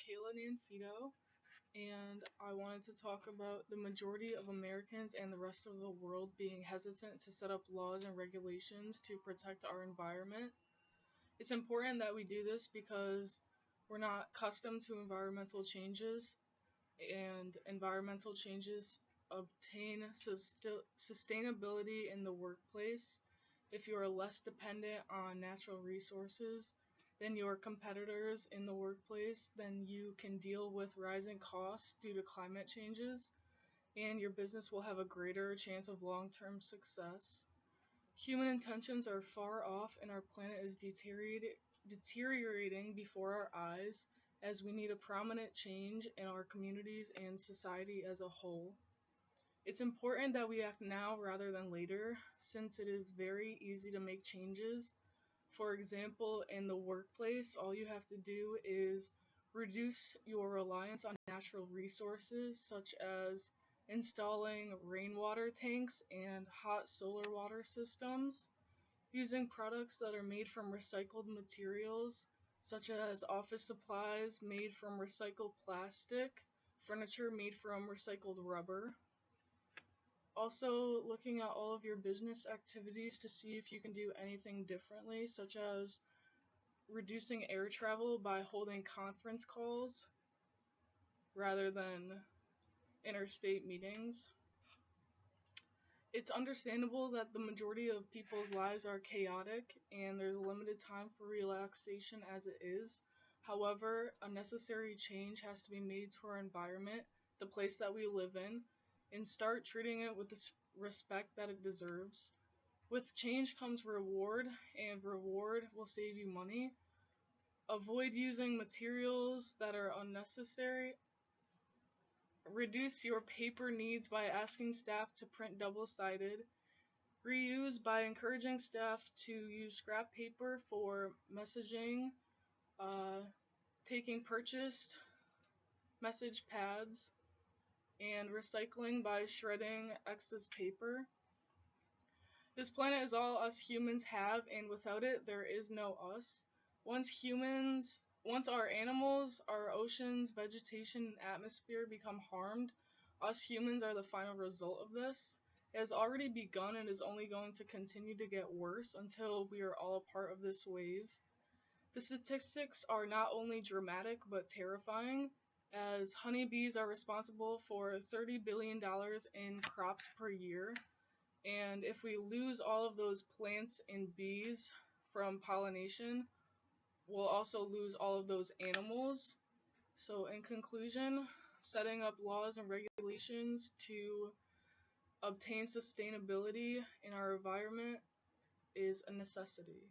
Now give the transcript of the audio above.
Kayla Nanfito, and I wanted to talk about the majority of Americans and the rest of the world being hesitant to set up laws and regulations to protect our environment. It's important that we do this because we're not accustomed to environmental changes, and environmental changes obtain sustainability in the workplace. If you are less dependent on natural resources than your competitors in the workplace, then you can deal with rising costs due to climate changes, and your business will have a greater chance of long term success. Human intentions are far off, and our planet is deteriorating before our eyes as we need a prominent change in our communities and society as a whole. It's important that we act now rather than later, since it is very easy to make changes. For example, in the workplace, all you have to do is reduce your reliance on natural resources, such as installing rainwater tanks and hot solar water systems, using products that are made from recycled materials, such as office supplies made from recycled plastic, furniture made from recycled rubber. Also, looking at all of your business activities to see if you can do anything differently, such as reducing air travel by holding conference calls rather than interstate meetings. It's understandable that the majority of people's lives are chaotic and there's a limited time for relaxation as it is. However, a necessary change has to be made to our environment, the place that we live in, and start treating it with the respect that it deserves. With change comes reward, and reward will save you money. Avoid using materials that are unnecessary. Reduce your paper needs by asking staff to print double-sided. Reuse by encouraging staff to use scrap paper for messaging, uh, taking purchased message pads, and recycling by shredding excess paper. This planet is all us humans have, and without it, there is no us. Once our animals, our oceans, vegetation, and atmosphere become harmed, us humans are the final result of this. It has already begun and is only going to continue to get worse until we are all a part of this wave. The statistics are not only dramatic but terrifying, as honeybees are responsible for $30 billion in crops per year. And if we lose all of those plants and bees from pollination, we'll also lose all of those animals. So, in conclusion, setting up laws and regulations to obtain sustainability in our environment is a necessity.